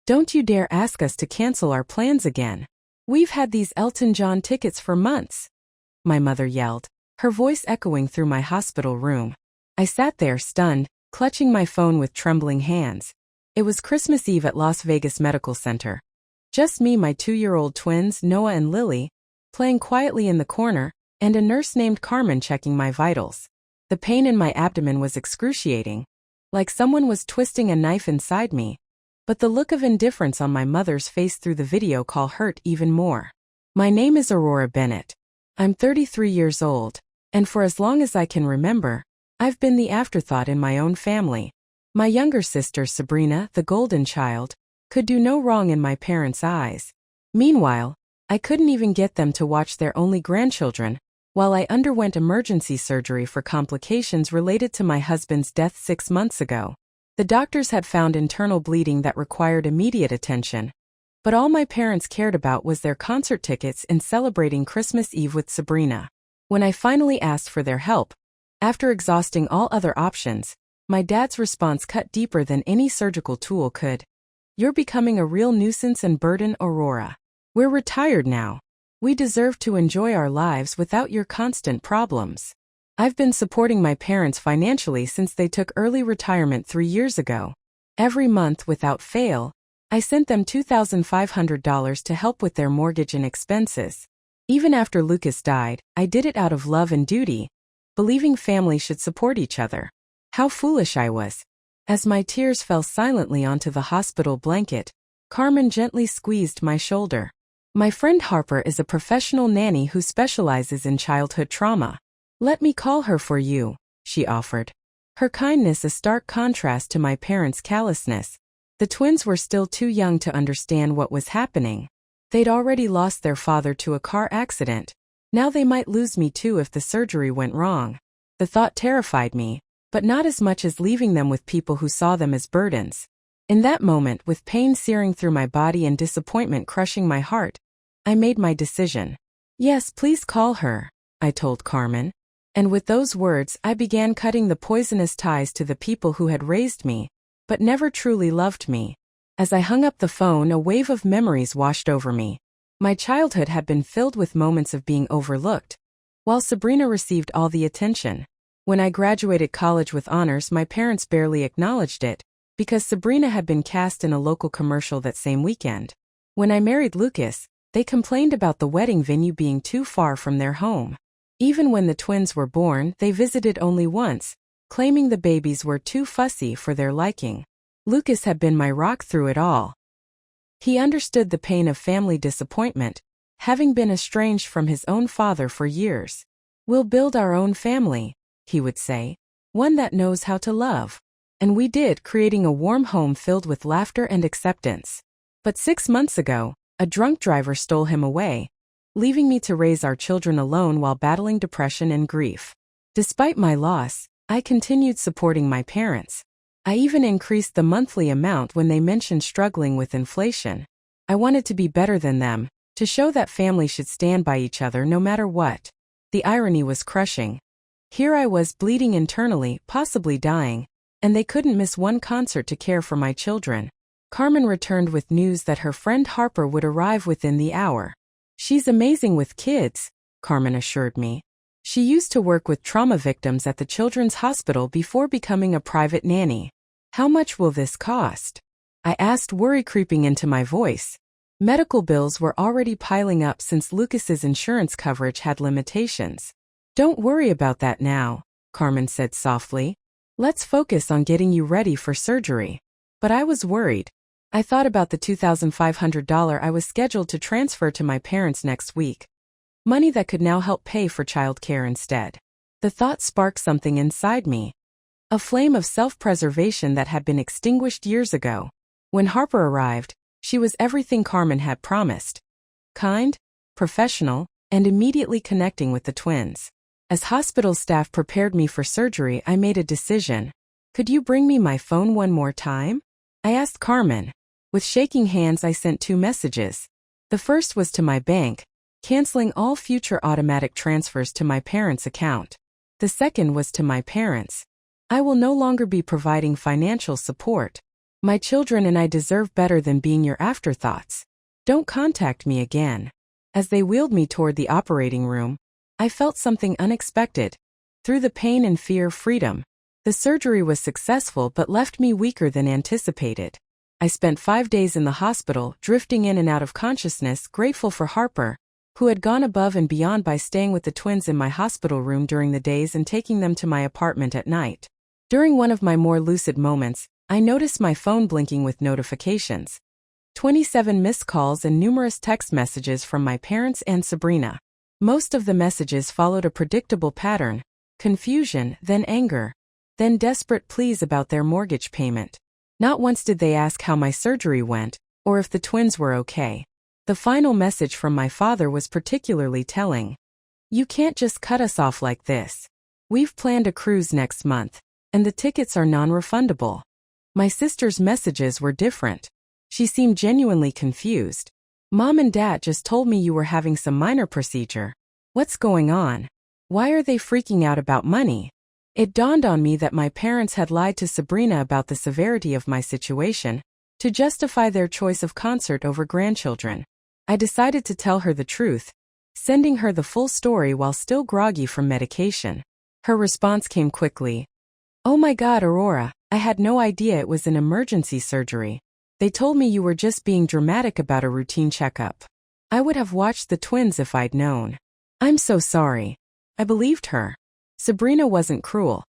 Don't you dare ask us to cancel our plans again. We've had these Elton John tickets for months," my mother yelled, her voice echoing through my hospital room. I sat there stunned, clutching my phone with trembling hands. It was Christmas Eve at Las Vegas Medical Center. Just me, my 2-year-old twins, Noah and Lily, playing quietly in the corner, and a nurse named Carmen checking my vitals. The pain in my abdomen was excruciating, like someone was twisting a knife inside me. But the look of indifference on my mother's face through the video call hurt even more. My name is Aurora Bennett. I'm 33 years old, and for as long as I can remember, I've been the afterthought in my own family. My younger sister Sabrina, the golden child, could do no wrong in my parents' eyes. Meanwhile, I couldn't even get them to watch their only grandchildren, while I underwent emergency surgery for complications related to my husband's death 6 months ago. The doctors had found internal bleeding that required immediate attention, but all my parents cared about was their concert tickets and celebrating Christmas Eve with Sabrina. When I finally asked for their help, after exhausting all other options, my dad's response cut deeper than any surgical tool could. "You're becoming a real nuisance and burden, Aurora. We're retired now. We deserve to enjoy our lives without your constant problems." I've been supporting my parents financially since they took early retirement 3 years ago. Every month, without fail, I sent them $2,500 to help with their mortgage and expenses. Even after Lucas died, I did it out of love and duty, believing family should support each other. How foolish I was. As my tears fell silently onto the hospital blanket, Carmen gently squeezed my shoulder. "My friend Harper is a professional nanny who specializes in childhood trauma. Let me call her for you," she offered. Her kindness a stark contrast to my parents' callousness. The twins were still too young to understand what was happening. They'd already lost their father to a car accident. Now they might lose me too if the surgery went wrong. The thought terrified me, but not as much as leaving them with people who saw them as burdens. In that moment, with pain searing through my body and disappointment crushing my heart, I made my decision. "Yes, please call her," I told Carmen. And with those words, I began cutting the poisonous ties to the people who had raised me, but never truly loved me. As I hung up the phone, a wave of memories washed over me. My childhood had been filled with moments of being overlooked, while Sabrina received all the attention. When I graduated college with honors, my parents barely acknowledged it, because Sabrina had been cast in a local commercial that same weekend. When I married Lucas, they complained about the wedding venue being too far from their home. Even when the twins were born, they visited only once, claiming the babies were too fussy for their liking. Lucas had been my rock through it all. He understood the pain of family disappointment, having been estranged from his own father for years. "We'll build our own family," he would say, "one that knows how to love." And we did, creating a warm home filled with laughter and acceptance. But 6 months ago, a drunk driver stole him away, leaving me to raise our children alone while battling depression and grief. Despite my loss, I continued supporting my parents. I even increased the monthly amount when they mentioned struggling with inflation. I wanted to be better than them, to show that family should stand by each other no matter what. The irony was crushing. Here I was bleeding internally, possibly dying, and they couldn't miss one concert to care for my children. Carmen returned with news that her friend Harper would arrive within the hour. "She's amazing with kids," Carmen assured me. She used to work with trauma victims at the Children's Hospital before becoming a private nanny. "How much will this cost?" I asked, worry creeping into my voice. Medical bills were already piling up since Lucas's insurance coverage had limitations. "Don't worry about that now," Carmen said softly. "Let's focus on getting you ready for surgery." But I was worried. I thought about the $2,500 I was scheduled to transfer to my parents next week. Money that could now help pay for childcare instead. The thought sparked something inside me. A flame of self-preservation that had been extinguished years ago. When Harper arrived, she was everything Carmen had promised. Kind, professional, and immediately connecting with the twins. As hospital staff prepared me for surgery, I made a decision. "Could you bring me my phone one more time?" I asked Carmen. With shaking hands, I sent 2 messages. The first was to my bank, canceling all future automatic transfers to my parents' account. The second was to my parents. "I will no longer be providing financial support. My children and I deserve better than being your afterthoughts. Don't contact me again. As they wheeled me toward the operating room, I felt something unexpected. Through the pain and fear, freedom. The surgery was successful but left me weaker than anticipated. I spent 5 days in the hospital, drifting in and out of consciousness, grateful for Harper, who had gone above and beyond by staying with the twins in my hospital room during the days and taking them to my apartment at night. During one of my more lucid moments, I noticed my phone blinking with notifications. 27 missed calls and numerous text messages from my parents and Sabrina. Most of the messages followed a predictable pattern: confusion, then anger, then desperate pleas about their mortgage payment. Not once did they ask how my surgery went, or if the twins were okay. The final message from my father was particularly telling. You can't just cut us off like this. We've planned a cruise next month, and the tickets are non-refundable. My sister's messages were different. She seemed genuinely confused. Mom and Dad just told me you were having some minor procedure. What's going on? Why are they freaking out about money? It dawned on me that my parents had lied to Sabrina about the severity of my situation, to justify their choice of concert over grandchildren. I decided to tell her the truth, sending her the full story while still groggy from medication. Her response came quickly. Oh my God, Aurora, I had no idea it was an emergency surgery. They told me you were just being dramatic about a routine checkup. I would have watched the twins if I'd known. I'm so sorry. I believed her. Sabrina wasn't cruel.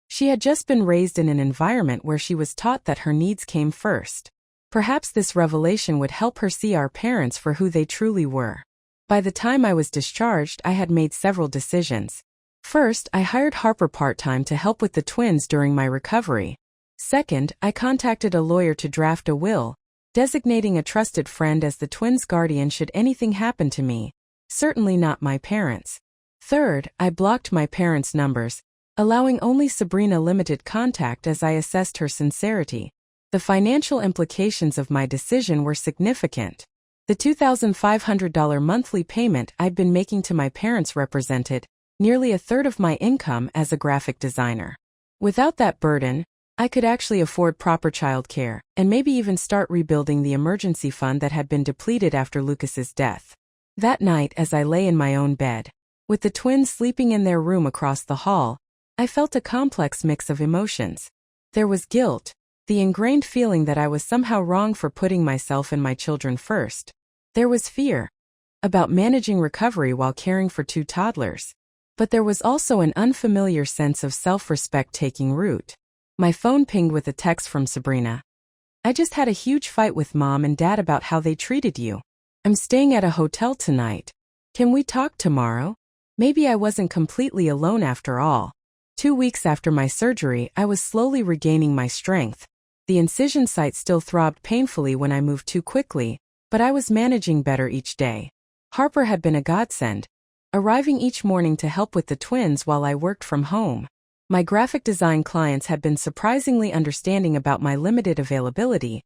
She had just been raised in an environment where she was taught that her needs came first. Perhaps this revelation would help her see our parents for who they truly were. By the time I was discharged, I had made several decisions. First, I hired Harper part-time to help with the twins during my recovery. Second, I contacted a lawyer to draft a will, designating a trusted friend as the twins' guardian should anything happen to me. Certainly not my parents. Third, I blocked my parents' numbers, allowing only Sabrina limited contact as I assessed her sincerity. The financial implications of my decision were significant. The $2,500 monthly payment I'd been making to my parents represented nearly a third of my income as a graphic designer. Without that burden, I could actually afford proper childcare and maybe even start rebuilding the emergency fund that had been depleted after Lucas's death. That night, as I lay in my own bed, with the twins sleeping in their room across the hall, I felt a complex mix of emotions. There was guilt, the ingrained feeling that I was somehow wrong for putting myself and my children first. There was fear about managing recovery while caring for 2 toddlers. But there was also an unfamiliar sense of self-respect taking root. My phone pinged with a text from Sabrina. I just had a huge fight with Mom and Dad about how they treated you. I'm staying at a hotel tonight. Can we talk tomorrow? Maybe I wasn't completely alone after all. 2 weeks after my surgery, I was slowly regaining my strength. The incision site still throbbed painfully when I moved too quickly, but I was managing better each day. Harper had been a godsend, arriving each morning to help with the twins while I worked from home. My graphic design clients had been surprisingly understanding about my limited availability,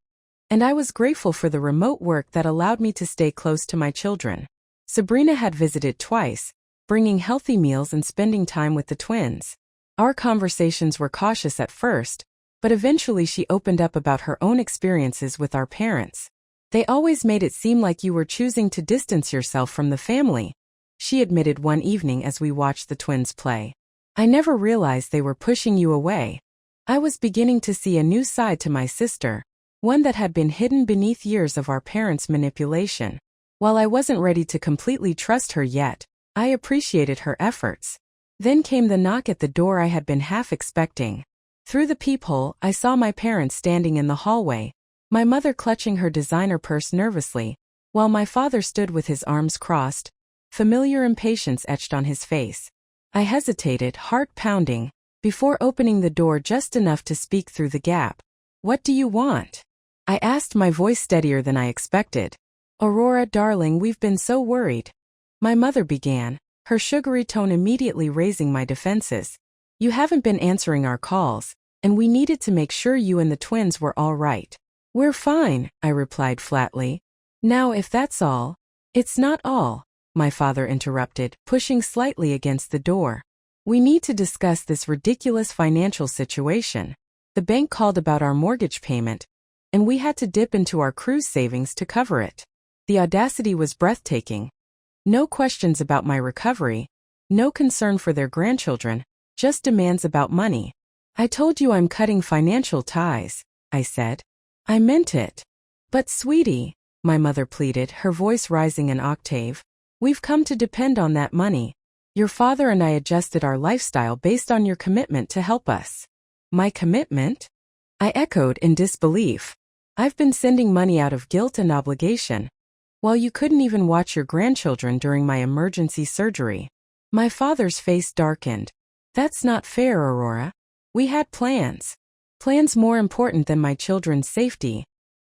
and I was grateful for the remote work that allowed me to stay close to my children. Sabrina had visited twice, bringing healthy meals and spending time with the twins. Our conversations were cautious at first, but eventually she opened up about her own experiences with our parents. They always made it seem like you were choosing to distance yourself from the family, she admitted one evening as we watched the twins play. I never realized they were pushing you away. I was beginning to see a new side to my sister, one that had been hidden beneath years of our parents' manipulation. While I wasn't ready to completely trust her yet, I appreciated her efforts. Then came the knock at the door I had been half expecting. Through the peephole, I saw my parents standing in the hallway, my mother clutching her designer purse nervously, while my father stood with his arms crossed, familiar impatience etched on his face. I hesitated, heart pounding, before opening the door just enough to speak through the gap. What do you want? I asked, my voice steadier than I expected. Aurora, darling, we've been so worried. My mother began, her sugary tone immediately raising my defenses. You haven't been answering our calls, and we needed to make sure you and the twins were all right. We're fine, I replied flatly. Now, if that's all. It's not all, my father interrupted, pushing slightly against the door. We need to discuss this ridiculous financial situation. The bank called about our mortgage payment, and we had to dip into our cruise savings to cover it. The audacity was breathtaking. No questions about my recovery, no concern for their grandchildren, just demands about money. I told you I'm cutting financial ties, I said. I meant it. But sweetie, my mother pleaded, her voice rising an octave, we've come to depend on that money. Your father and I adjusted our lifestyle based on your commitment to help us. My commitment? I echoed in disbelief. I've been sending money out of guilt and obligation, while you couldn't even watch your grandchildren during my emergency surgery. My father's face darkened. That's not fair, Aurora. We had plans. Plans more important than my children's safety.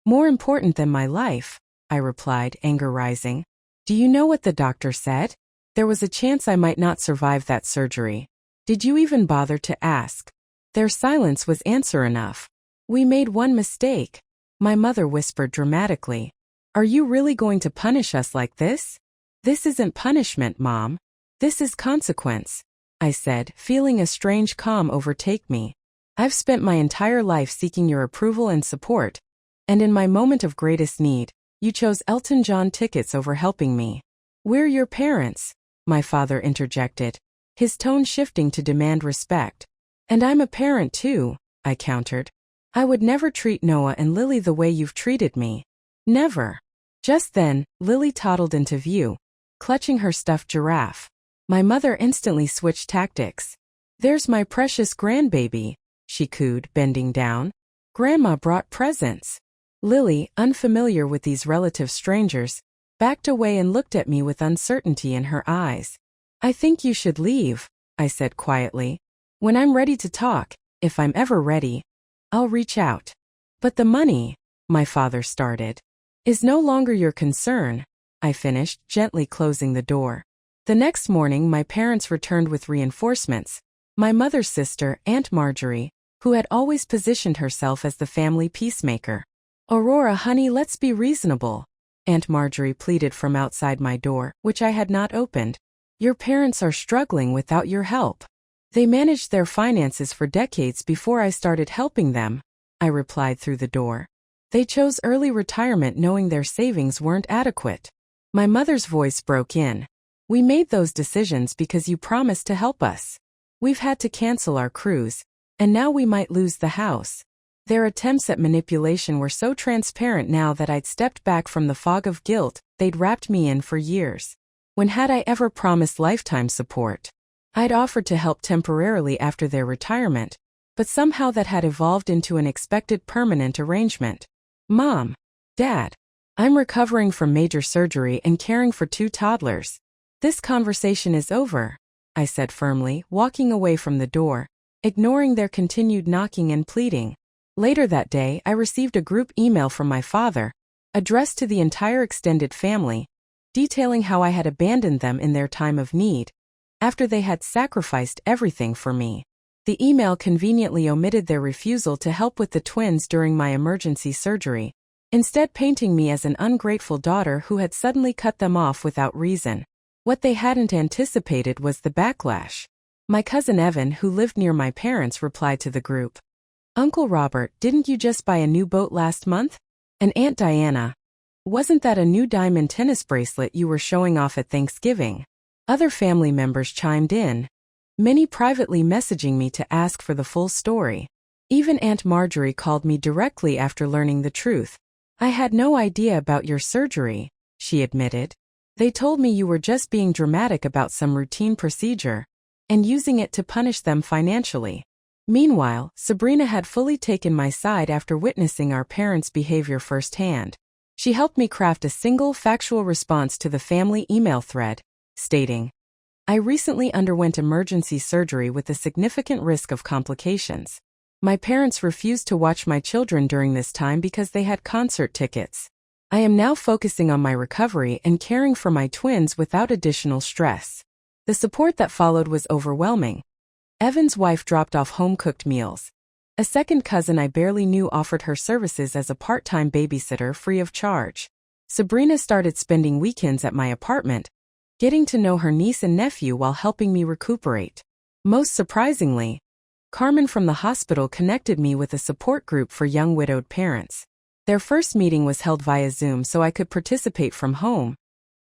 More important than my life, I replied, anger rising. Do you know what the doctor said? There was a chance I might not survive that surgery. Did you even bother to ask? Their silence was answer enough. We made one mistake, my mother whispered dramatically. Are you really going to punish us like this? This isn't punishment, Mom. This is consequence, I said, feeling a strange calm overtake me. I've spent my entire life seeking your approval and support, and in my moment of greatest need, you chose Elton John tickets over helping me. We're your parents, my father interjected, his tone shifting to demand respect. And I'm a parent too, I countered. I would never treat Noah and Lily the way you've treated me. Never. Just then, Lily toddled into view, clutching her stuffed giraffe. My mother instantly switched tactics. There's my precious grandbaby, she cooed, bending down. Grandma brought presents. Lily, unfamiliar with these relative strangers, backed away and looked at me with uncertainty in her eyes. I think you should leave, I said quietly. When I'm ready to talk, if I'm ever ready, I'll reach out. But the money, my father started, is no longer your concern, I finished, gently closing the door. The next morning my parents returned with reinforcements. My mother's sister, Aunt Marjorie, who had always positioned herself as the family peacemaker. Aurora, honey, let's be reasonable, Aunt Marjorie pleaded from outside my door, which I had not opened. Your parents are struggling without your help. They managed their finances for decades before I started helping them, I replied through the door. They chose early retirement knowing their savings weren't adequate. My mother's voice broke in. We made those decisions because you promised to help us. We've had to cancel our cruise, and now we might lose the house. Their attempts at manipulation were so transparent now that I'd stepped back from the fog of guilt they'd wrapped me in for years. When had I ever promised lifetime support? I'd offered to help temporarily after their retirement, but somehow that had evolved into an expected permanent arrangement. Mom, Dad, I'm recovering from major surgery and caring for 2 toddlers. This conversation is over, I said firmly, walking away from the door, ignoring their continued knocking and pleading. Later that day, I received a group email from my father, addressed to the entire extended family, detailing how I had abandoned them in their time of need, after they had sacrificed everything for me. The email conveniently omitted their refusal to help with the twins during my emergency surgery, instead painting me as an ungrateful daughter who had suddenly cut them off without reason. What they hadn't anticipated was the backlash. My cousin Evan, who lived near my parents, replied to the group. Uncle Robert, didn't you just buy a new boat last month? And Aunt Diana, wasn't that a new diamond tennis bracelet you were showing off at Thanksgiving? Other family members chimed in, many privately messaging me to ask for the full story. Even Aunt Marjorie called me directly after learning the truth. I had no idea about your surgery, she admitted. They told me you were just being dramatic about some routine procedure and using it to punish them financially. Meanwhile, Sabrina had fully taken my side after witnessing our parents' behavior firsthand. She helped me craft a single factual response to the family email thread, stating, I recently underwent emergency surgery with a significant risk of complications. My parents refused to watch my children during this time because they had concert tickets. I am now focusing on my recovery and caring for my twins without additional stress. The support that followed was overwhelming. Evan's wife dropped off home-cooked meals. A second cousin I barely knew offered her services as a part-time babysitter free of charge. Sabrina started spending weekends at my apartment, getting to know her niece and nephew while helping me recuperate. Most surprisingly, Carmen from the hospital connected me with a support group for young widowed parents. Their first meeting was held via Zoom so I could participate from home.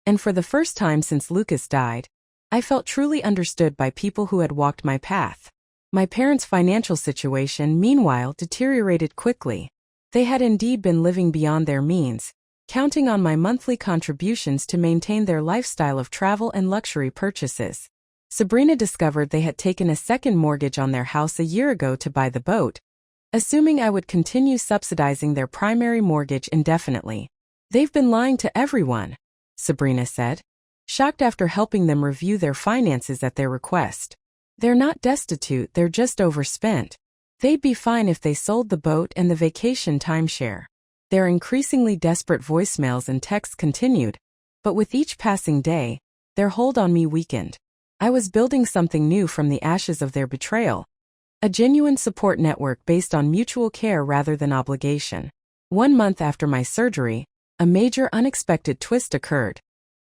And for the first time since Lucas died, I felt truly understood by people who had walked my path. My parents' financial situation, meanwhile, deteriorated quickly. They had indeed been living beyond their means, counting on my monthly contributions to maintain their lifestyle of travel and luxury purchases. Sabrina discovered they had taken a second mortgage on their house a year ago to buy the boat, assuming I would continue subsidizing their primary mortgage indefinitely. They've been lying to everyone, Sabrina said, shocked after helping them review their finances at their request. They're not destitute, they're just overspent. They'd be fine if they sold the boat and the vacation timeshare. Their increasingly desperate voicemails and texts continued, but with each passing day, their hold on me weakened. I was building something new from the ashes of their betrayal. A genuine support network based on mutual care rather than obligation. 1 month after my surgery, a major unexpected twist occurred.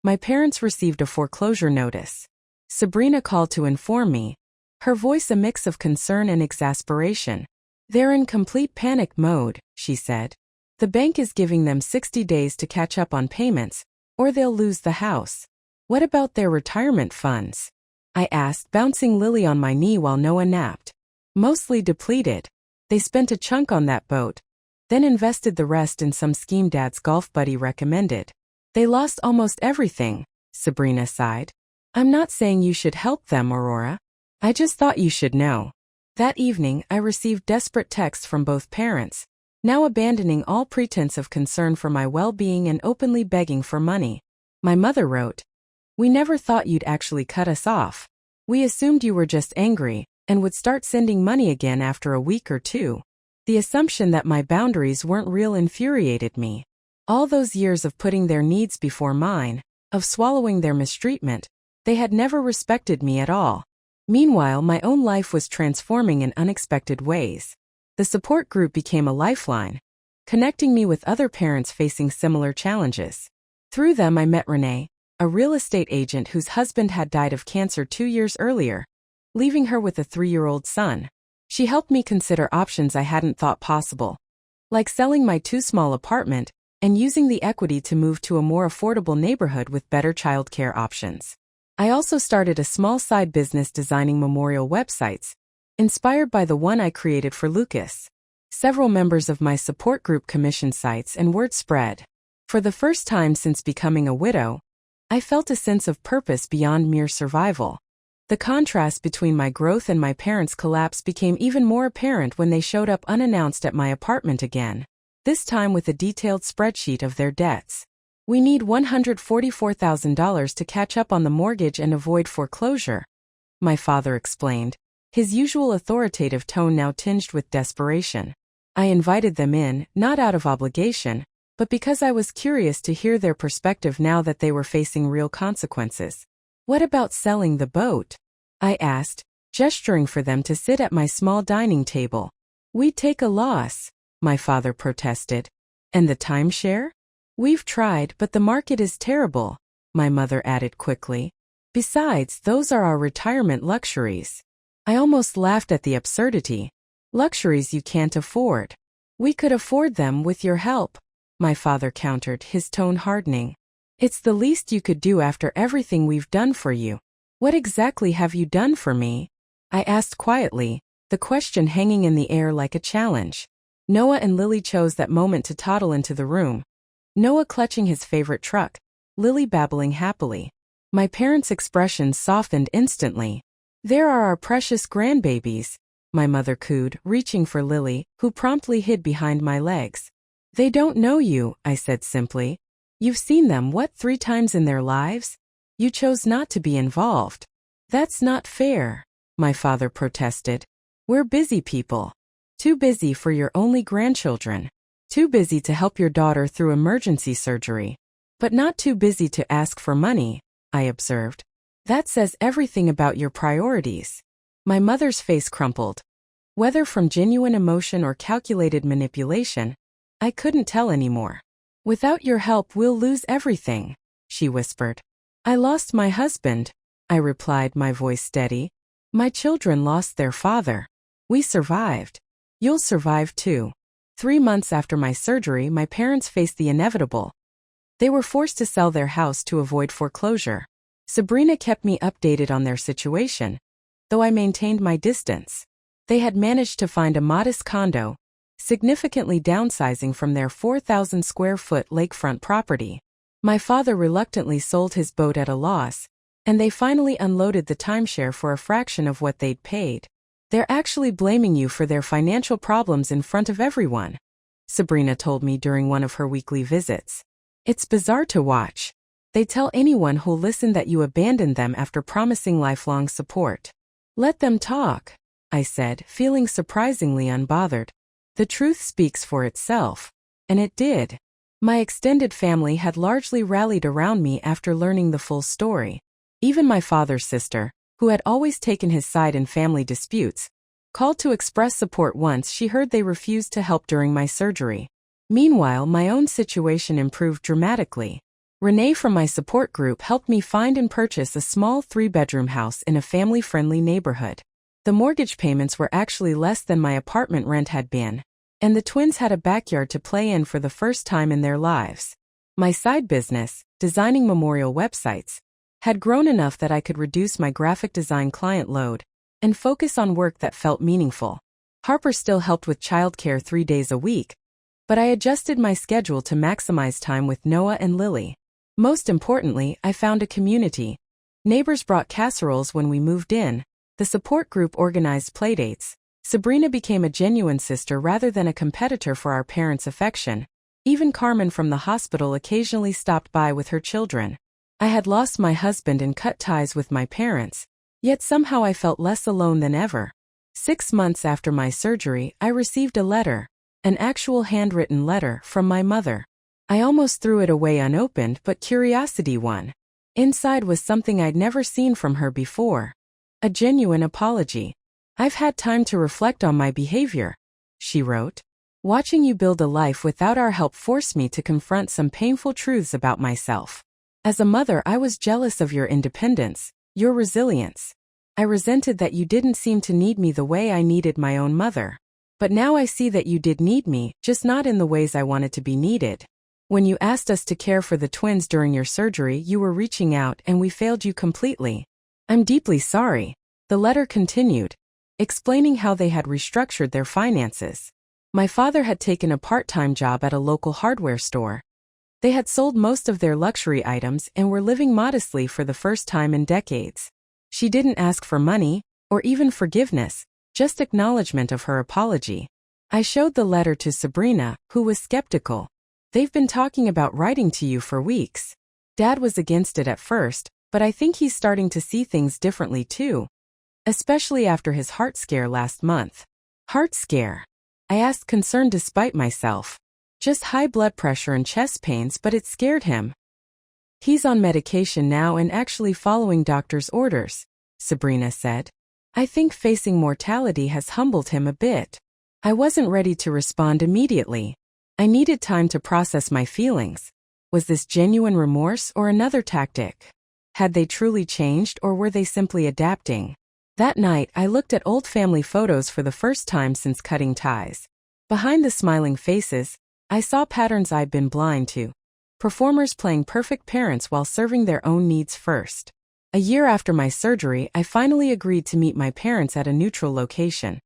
My parents received a foreclosure notice. Sabrina called to inform me, her voice a mix of concern and exasperation. They're in complete panic mode, she said. The bank is giving them 60 days to catch up on payments, or they'll lose the house. What about their retirement funds? I asked, bouncing Lily on my knee while Noah napped. Mostly depleted. They spent a chunk on that boat, then invested the rest in some scheme Dad's golf buddy recommended. They lost almost everything, Sabrina sighed. I'm not saying you should help them, Aurora. I just thought you should know. That evening, I received desperate texts from both parents, now abandoning all pretense of concern for my well-being and openly begging for money. My mother wrote, "We never thought you'd actually cut us off. We assumed you were just angry and would start sending money again after a week or two. The assumption that my boundaries weren't real infuriated me. All those years of putting their needs before mine, of swallowing their mistreatment, they had never respected me at all. Meanwhile, my own life was transforming in unexpected ways. The support group became a lifeline, connecting me with other parents facing similar challenges. Through them, I met Renee, a real estate agent whose husband had died of cancer 2 years earlier, leaving her with a 3-year-old son. She helped me consider options I hadn't thought possible, like selling my too-small apartment and using the equity to move to a more affordable neighborhood with better childcare options. I also started a small side business designing memorial websites, inspired by the one I created for Lucas. Several members of my support group commissioned sites and word spread. For the first time since becoming a widow, I felt a sense of purpose beyond mere survival. The contrast between my growth and my parents' collapse became even more apparent when they showed up unannounced at my apartment again, this time with a detailed spreadsheet of their debts. "We need $144,000 to catch up on the mortgage and avoid foreclosure," my father explained, his usual authoritative tone now tinged with desperation. I invited them in, not out of obligation, but because I was curious to hear their perspective now that they were facing real consequences. "What about selling the boat?" I asked, gesturing for them to sit at my small dining table. "We'd take a loss," my father protested. "And the timeshare?" "We've tried, but the market is terrible," my mother added quickly. "Besides, those are our retirement luxuries." I almost laughed at the absurdity. "Luxuries you can't afford." "We could afford them with your help," my father countered, his tone hardening. "It's the least you could do after everything we've done for you." "What exactly have you done for me?" I asked quietly, the question hanging in the air like a challenge. Noah and Lily chose that moment to toddle into the room. Noah clutching his favorite truck, Lily babbling happily. My parents' expressions softened instantly. "There are our precious grandbabies," my mother cooed, reaching for Lily, who promptly hid behind my legs. "They don't know you," I said simply. "You've seen them, 3 times in their lives? You chose not to be involved." "That's not fair," my father protested. "We're busy people. Too busy for your only grandchildren. Too busy to help your daughter through emergency surgery. But not too busy to ask for money," I observed. "That says everything about your priorities." My mother's face crumpled. Whether from genuine emotion or calculated manipulation, I couldn't tell anymore. "Without your help, we'll lose everything," she whispered. "I lost my husband," I replied, my voice steady. "My children lost their father. We survived. You'll survive too." 3 months after my surgery, my parents faced the inevitable. They were forced to sell their house to avoid foreclosure. Sabrina kept me updated on their situation, though I maintained my distance. They had managed to find a modest condo, significantly downsizing from their 4,000 square foot lakefront property. My father reluctantly sold his boat at a loss, and they finally unloaded the timeshare for a fraction of what they'd paid. They're actually blaming you for their financial problems in front of everyone, Sabrina told me during one of her weekly visits. It's bizarre to watch. They tell anyone who'll listen that you abandoned them after promising lifelong support. Let them talk, I said, feeling surprisingly unbothered. The truth speaks for itself. And it did. My extended family had largely rallied around me after learning the full story. Even my father's sister, who had always taken his side in family disputes, called to express support once she heard they refused to help during my surgery. Meanwhile, my own situation improved dramatically. Renee from my support group helped me find and purchase a small 3-bedroom house in a family-friendly neighborhood. The mortgage payments were actually less than my apartment rent had been, and the twins had a backyard to play in for the first time in their lives. My side business, designing memorial websites, had grown enough that I could reduce my graphic design client load and focus on work that felt meaningful. Harper still helped with childcare 3 days a week, but I adjusted my schedule to maximize time with Noah and Lily. Most importantly, I found a community. Neighbors brought casseroles when we moved in. The support group organized playdates. Sabrina became a genuine sister rather than a competitor for our parents' affection. Even Carmen from the hospital occasionally stopped by with her children. I had lost my husband and cut ties with my parents, yet somehow I felt less alone than ever. 6 months after my surgery, I received a letter, an actual handwritten letter, from my mother. I almost threw it away unopened, but curiosity won. Inside was something I'd never seen from her before. A genuine apology. "I've had time to reflect on my behavior," she wrote. "Watching you build a life without our help forced me to confront some painful truths about myself. As a mother, I was jealous of your independence, your resilience. I resented that you didn't seem to need me the way I needed my own mother. But now I see that you did need me, just not in the ways I wanted to be needed. When you asked us to care for the twins during your surgery, you were reaching out and we failed you completely. I'm deeply sorry." The letter continued, explaining how they had restructured their finances. My father had taken a part-time job at a local hardware store. They had sold most of their luxury items and were living modestly for the first time in decades. She didn't ask for money, or even forgiveness, just acknowledgement of her apology. I showed the letter to Sabrina, who was skeptical. "They've been talking about writing to you for weeks. Dad was against it at first, but I think he's starting to see things differently too. Especially after his heart scare last month." "Heart scare?" I asked, concerned despite myself. "Just high blood pressure and chest pains, but it scared him. He's on medication now and actually following doctor's orders," Sabrina said. "I think facing mortality has humbled him a bit." I wasn't ready to respond immediately. I needed time to process my feelings. Was this genuine remorse or another tactic? Had they truly changed, or were they simply adapting? That night, I looked at old family photos for the first time since cutting ties. Behind the smiling faces, I saw patterns I'd been blind to. Performers playing perfect parents while serving their own needs first. A year after my surgery, I finally agreed to meet my parents at a neutral location.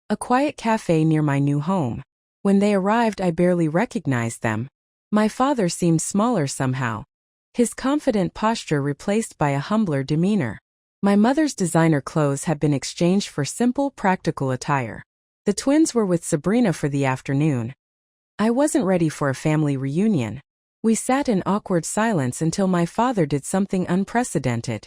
A quiet cafe near my new home. When they arrived, I barely recognized them. My father seemed smaller somehow, his confident posture replaced by a humbler demeanor. My mother's designer clothes had been exchanged for simple, practical attire. The twins were with Sabrina for the afternoon. I wasn't ready for a family reunion. We sat in awkward silence until my father did something unprecedented.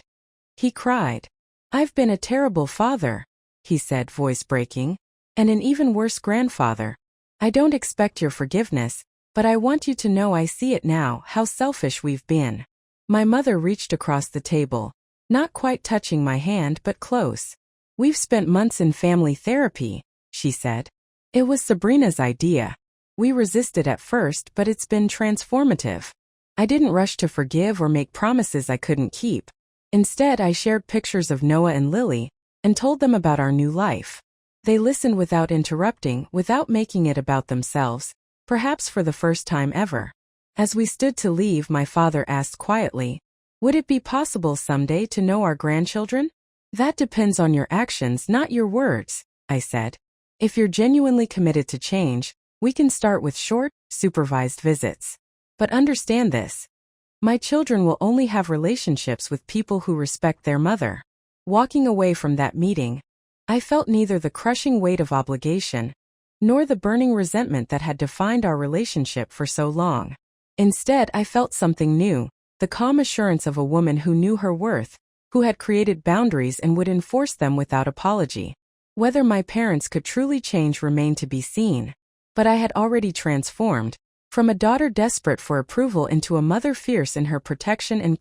He cried. "I've been a terrible father," he said, voice breaking, "and an even worse grandfather. I don't expect your forgiveness, but I want you to know I see it now, how selfish we've been." My mother reached across the table, not quite touching my hand but close. "We've spent months in family therapy," she said. "It was Sabrina's idea. We resisted at first, but it's been transformative. I didn't rush to forgive or make promises I couldn't keep. Instead, I shared pictures of Noah and Lily and told them about our new life. They listened without interrupting, without making it about themselves, perhaps for the first time ever. As we stood to leave, my father asked quietly, "Would it be possible someday to know our grandchildren?" "That depends on your actions, not your words," I said. "If you're genuinely committed to change, we can start with short, supervised visits. But understand this. My children will only have relationships with people who respect their mother." Walking away from that meeting, I felt neither the crushing weight of obligation nor the burning resentment that had defined our relationship for so long. Instead, I felt something new, the calm assurance of a woman who knew her worth, who had created boundaries and would enforce them without apology. Whether my parents could truly change remained to be seen. But I had already transformed, from a daughter desperate for approval into a mother fierce in her protection and